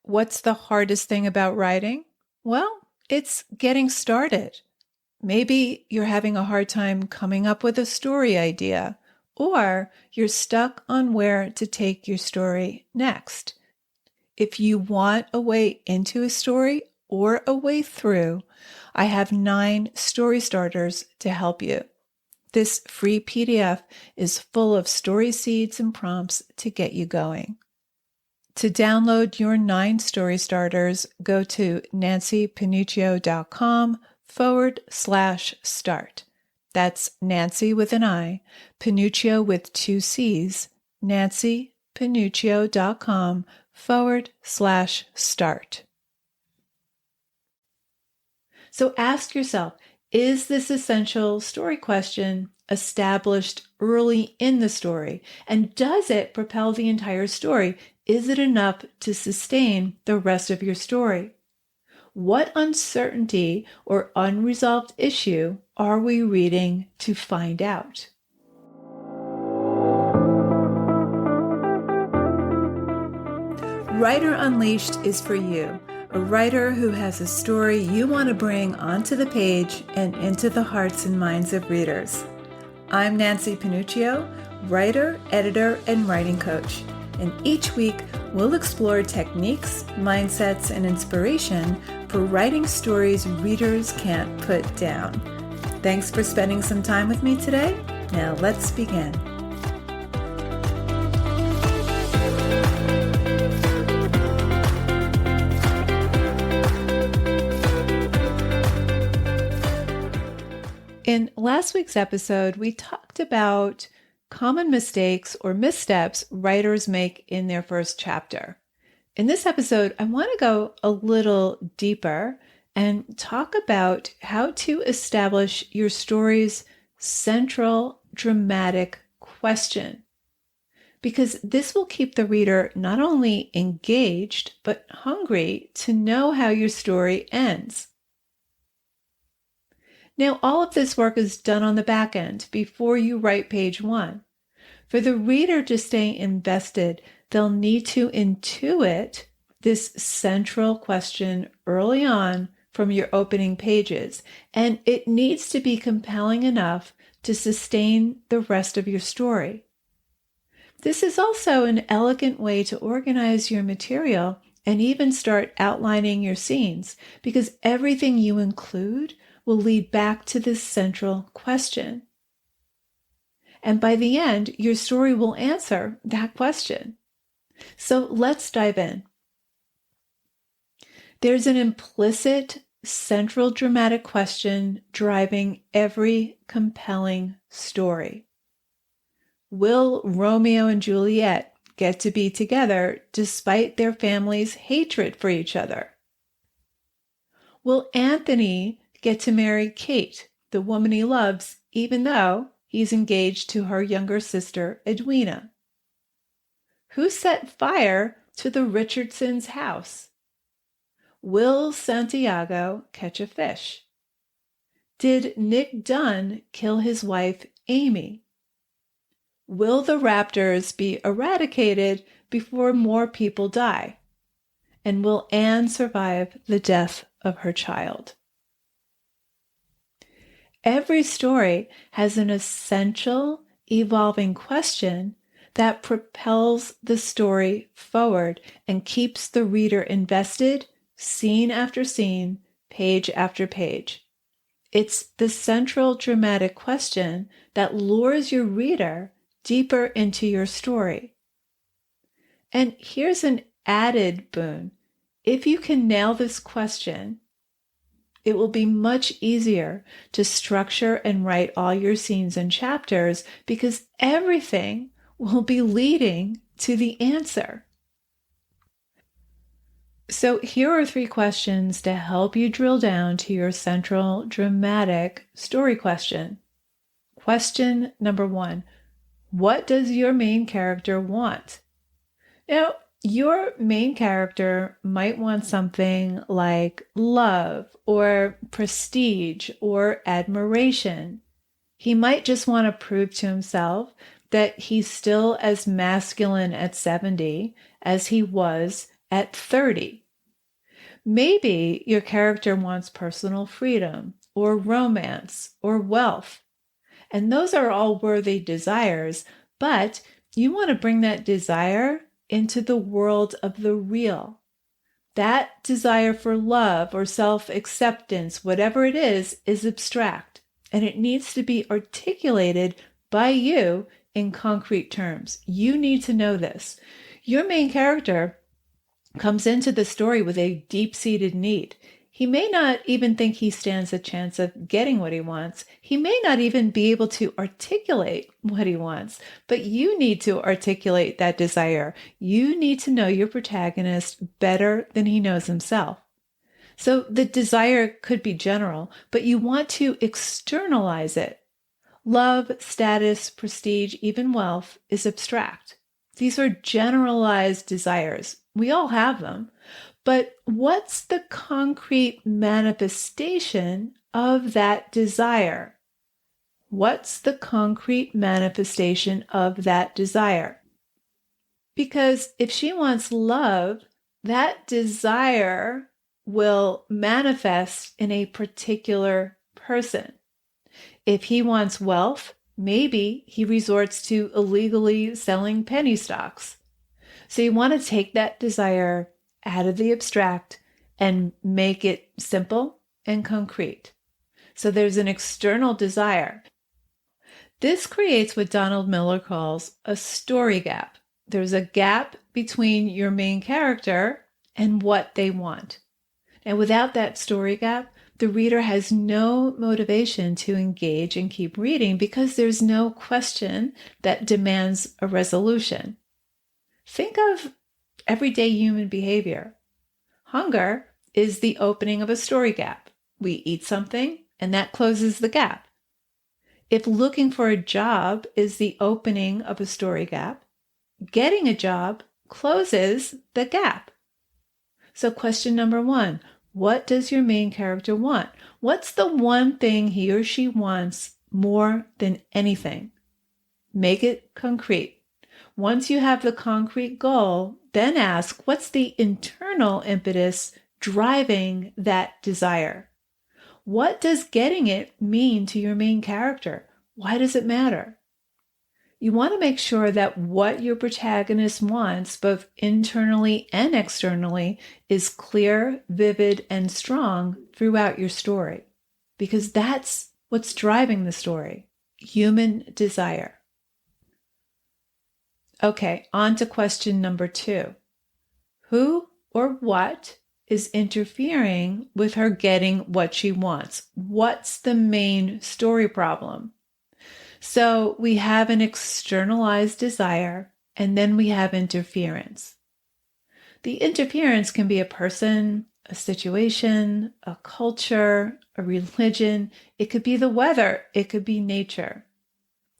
What's the hardest thing about writing? Well, it's getting started. Maybe you're having a hard time coming up with a story idea, or you're stuck on where to take your story next. If you want a way into a story or a way through, I have 9 story starters to help you. This free PDF is full of story seeds and prompts to get you going. To download your 9 story starters, go to nancypanuccio.com/start. That's Nancy with an I, Panuccio with 2 C's, nancypanuccio.com/start. So ask yourself, is this essential story question established early in the story? And does it propel the entire story? Is it enough to sustain the rest of your story? What uncertainty or unresolved issue are we reading to find out? Writer Unleashed is for you, a writer who has a story you want to bring onto the page and into the hearts and minds of readers. I'm Nancy Panuccio, writer, editor, and writing coach. And each week, we'll explore techniques, mindsets, and inspiration for writing stories readers can't put down. Thanks for spending some time with me today. Now let's begin. In last week's episode, we talked about common mistakes or missteps writers make in their first chapter. In this episode, I want to go a little deeper and talk about how to establish your story's central dramatic question, because this will keep the reader not only engaged, but hungry to know how your story ends. Now, all of this work is done on the back end before you write page 1. For the reader to stay invested, they'll need to intuit this central question early on from your opening pages, and it needs to be compelling enough to sustain the rest of your story. This is also an elegant way to organize your material and even start outlining your scenes, because everything you include will lead back to this central question. And by the end, your story will answer that question. So let's dive in. There's an implicit central dramatic question driving every compelling story. Will Romeo and Juliet get to be together despite their families' hatred for each other? Will Anthony get to marry Kate, the woman he loves, even though he's engaged to her younger sister, Edwina? Who set fire to the Richardsons' house? Will Santiago catch a fish? Did Nick Dunn kill his wife, Amy? Will the raptors be eradicated before more people die? And will Anne survive the death of her child? Every story has an essential, evolving question that propels the story forward and keeps the reader invested, scene after scene, page after page. It's the central dramatic question that lures your reader deeper into your story. And here's an added boon. If you can nail this question, it will be much easier to structure and write all your scenes and chapters, because everything will be leading to the answer. So here are 3 questions to help you drill down to your central dramatic story question. Question number 1, what does your main character want? Now, your main character might want something like love or prestige or admiration. He might just want to prove to himself that he's still as masculine at 70 as he was at 30. Maybe your character wants personal freedom or romance or wealth. And those are all worthy desires, but you want to bring that desire into the world of the real. That desire for love or self-acceptance, whatever it is abstract, and it needs to be articulated by you in concrete terms. You need to know this. Your main character comes into the story with a deep-seated need. He may not even think he stands a chance of getting what he wants. He may not even be able to articulate what he wants, but you need to articulate that desire. You need to know your protagonist better than he knows himself. So the desire could be general, but you want to externalize it. Love, status, prestige, even wealth is abstract. These are generalized desires. We all have them. But what's the concrete manifestation of that desire? What's the concrete manifestation of that desire? Because if she wants love, that desire will manifest in a particular person. If he wants wealth, maybe he resorts to illegally selling penny stocks. So you want to take that desire out of the abstract and make it simple and concrete. So there's an external desire. This creates what Donald Miller calls a story gap. There's a gap between your main character and what they want. And without that story gap, the reader has no motivation to engage and keep reading because there's no question that demands a resolution. Think of everyday human behavior. Hunger is the opening of a story gap. We eat something, and that closes the gap. If looking for a job is the opening of a story gap, getting a job closes the gap. So question number 1, what does your main character want? What's the one thing he or she wants more than anything? Make it concrete. Once you have the concrete goal, then ask, what's the internal impetus driving that desire? What does getting it mean to your main character? Why does it matter? You want to make sure that what your protagonist wants, both internally and externally, is clear, vivid, and strong throughout your story, because that's what's driving the story, human desire. Okay, on to question number 2. Who or what is interfering with her getting what she wants? What's the main story problem? So we have an externalized desire, and then we have interference. The interference can be a person, a situation, a culture, a religion. It could be the weather. It could be nature.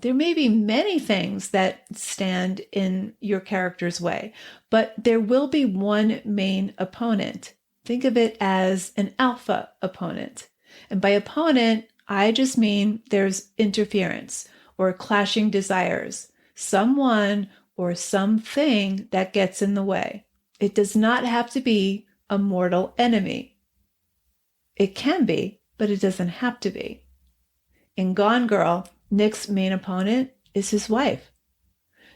There may be many things that stand in your character's way, but there will be one main opponent. Think of it as an alpha opponent. And by opponent, I just mean there's interference or clashing desires, someone or something that gets in the way. It does not have to be a mortal enemy. It can be, but it doesn't have to be. In Gone Girl, Nick's main opponent is his wife.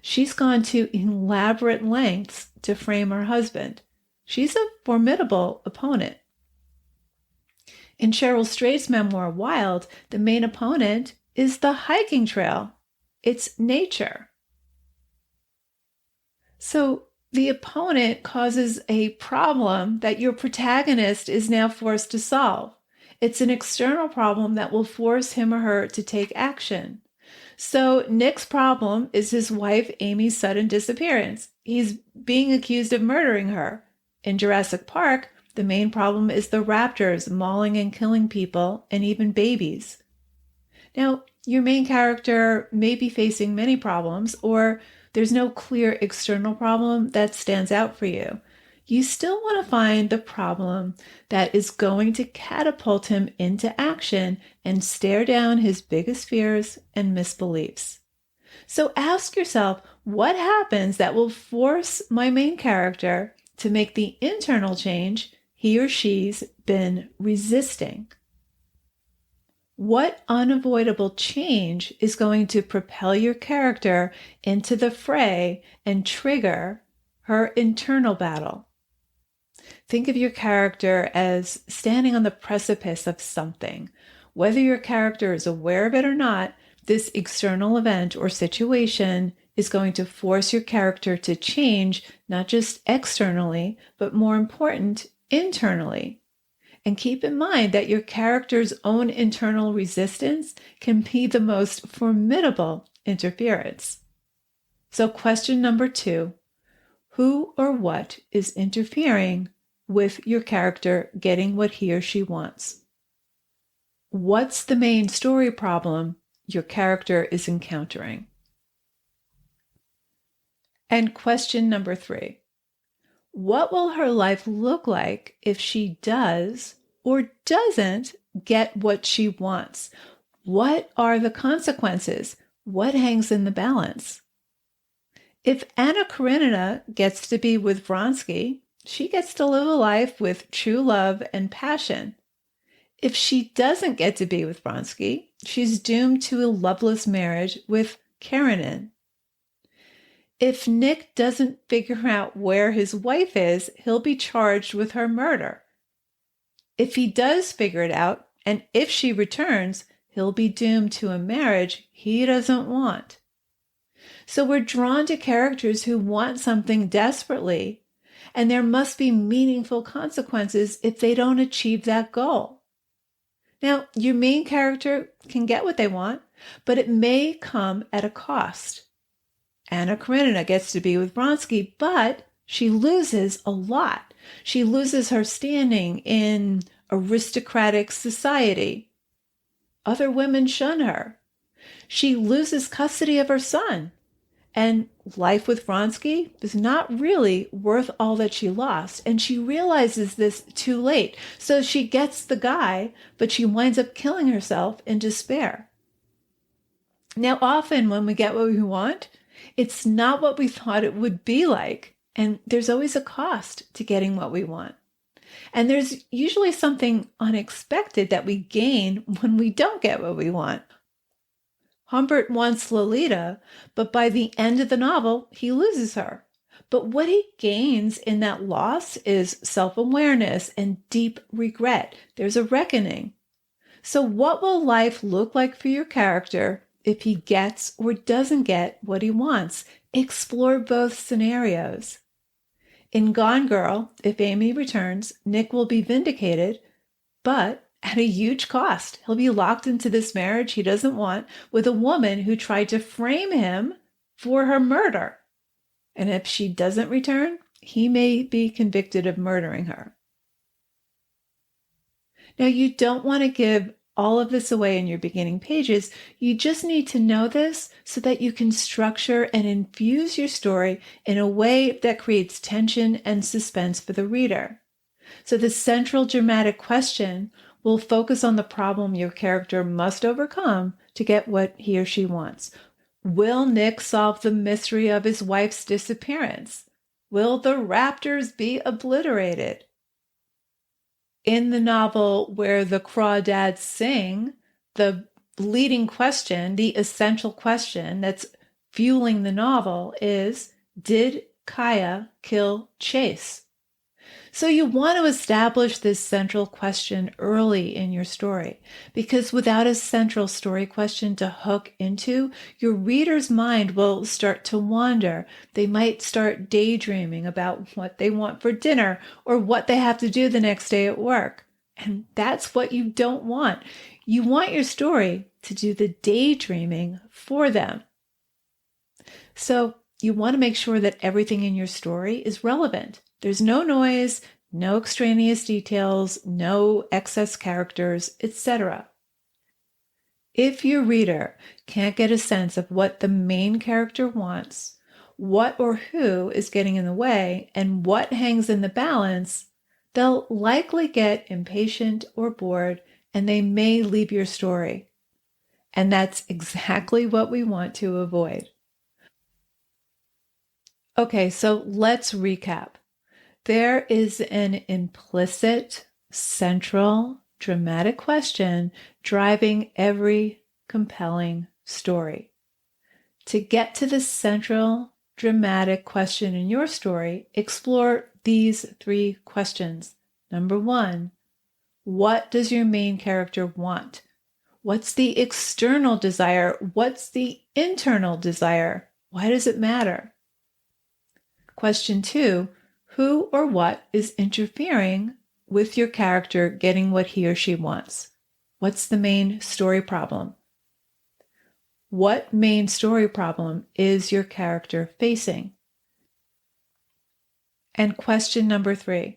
She's gone to elaborate lengths to frame her husband. She's a formidable opponent. In Cheryl Strayed's memoir, Wild, the main opponent is the hiking trail. It's nature. So the opponent causes a problem that your protagonist is now forced to solve. It's an external problem that will force him or her to take action. So Nick's problem is his wife Amy's sudden disappearance. He's being accused of murdering her. In Jurassic Park, the main problem is the raptors mauling and killing people and even babies. Now, your main character may be facing many problems, or there's no clear external problem that stands out for you. You still want to find the problem that is going to catapult him into action and stare down his biggest fears and misbeliefs. So ask yourself, what happens that will force my main character to make the internal change he or she's been resisting. What unavoidable change is going to propel your character into the fray and trigger her internal battle? Think of your character as standing on the precipice of something. Whether your character is aware of it or not, this external event or situation is going to force your character to change, not just externally, but more important, internally. And keep in mind that your character's own internal resistance can be the most formidable interference. So question number 2, who or what is interfering with your character getting what he or she wants? What's the main story problem your character is encountering? And question number 3, what will her life look like if she does or doesn't get what she wants? What are the consequences? What hangs in the balance? If Anna Karenina gets to be with Vronsky, she gets to live a life with true love and passion. If she doesn't get to be with Vronsky, she's doomed to a loveless marriage with Karenin. If Nick doesn't figure out where his wife is, he'll be charged with her murder. If he does figure it out, and if she returns, he'll be doomed to a marriage he doesn't want. So we're drawn to characters who want something desperately, and there must be meaningful consequences if they don't achieve that goal. Now, your main character can get what they want, but it may come at a cost. Anna Karenina gets to be with Vronsky, but she loses a lot. She loses her standing in aristocratic society. Other women shun her. She loses custody of her son. And life with Vronsky is not really worth all that she lost. And she realizes this too late. So she gets the guy, but she winds up killing herself in despair. Now, often when we get what we want, it's not what we thought it would be like. And there's always a cost to getting what we want. And there's usually something unexpected that we gain when we don't get what we want. Humbert wants Lolita, but by the end of the novel, he loses her. But what he gains in that loss is self-awareness and deep regret. There's a reckoning. So what will life look like for your character if he gets or doesn't get what he wants? Explore both scenarios. In Gone Girl, if Amy returns, Nick will be vindicated, but at a huge cost. He'll be locked into this marriage he doesn't want with a woman who tried to frame him for her murder. And if she doesn't return, he may be convicted of murdering her. Now, you don't want to give all of this away in your beginning pages. You just need to know this so that you can structure and infuse your story in a way that creates tension and suspense for the reader. So the central dramatic question will focus on the problem your character must overcome to get what he or she wants. Will Nick solve the mystery of his wife's disappearance? Will the raptors be obliterated? In the novel where the Crawdads sing, the leading question, the essential question that's fueling the novel is, did Kaya kill Chase? So you want to establish this central question early in your story, because without a central story question to hook into, your reader's mind will start to wander. They might start daydreaming about what they want for dinner or what they have to do the next day at work. And that's what you don't want. You want your story to do the daydreaming for them. So you want to make sure that everything in your story is relevant. There's no noise, no extraneous details, no excess characters, etc. If your reader can't get a sense of what the main character wants, what or who is getting in the way, and what hangs in the balance, they'll likely get impatient or bored, and they may leave your story. And that's exactly what we want to avoid. Okay, so let's recap. There is an implicit, central, dramatic question driving every compelling story. To get to the central, dramatic question in your story, explore these 3 questions. Number 1, what does your main character want? What's the external desire? What's the internal desire? Why does it matter? Question 2, who or what is interfering with your character getting what he or she wants? What's the main story problem? What main story problem is your character facing? And question number 3,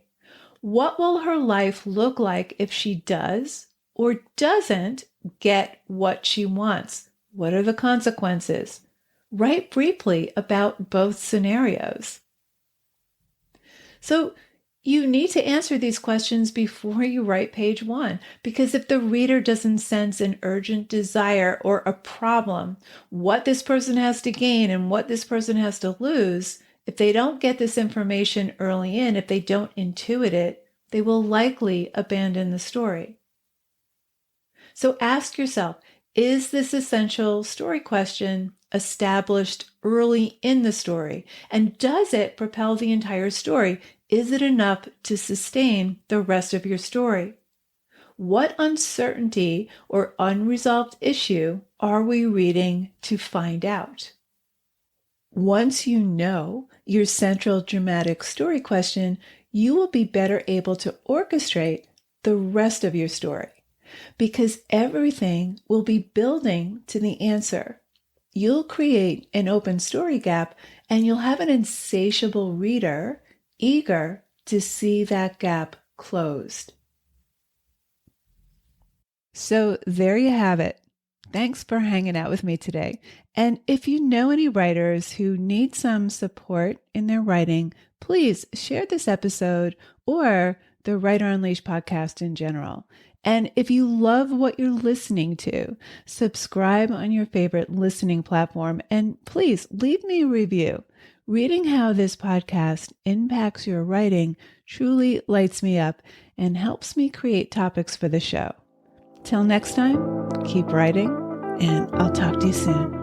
what will her life look like if she does or doesn't get what she wants? What are the consequences? Write briefly about both scenarios. So you need to answer these questions before you write page 1, because if the reader doesn't sense an urgent desire or a problem, what this person has to gain and what this person has to lose, if they don't get this information early in, if they don't intuit it, they will likely abandon the story. So ask yourself, is this essential story question established early in the story? And does it propel the entire story? Is it enough to sustain the rest of your story? What uncertainty or unresolved issue are we reading to find out? Once you know your central dramatic story question, you will be better able to orchestrate the rest of your story, because everything will be building to the answer. You'll create an open story gap, and you'll have an insatiable reader eager to see that gap closed. So there you have it. Thanks for hanging out with me today. And if you know any writers who need some support in their writing, please share this episode or the Writer Unleashed podcast in general. And if you love what you're listening to, subscribe on your favorite listening platform, and please leave me a review. Reading how this podcast impacts your writing truly lights me up and helps me create topics for the show. Till next time, keep writing, and I'll talk to you soon.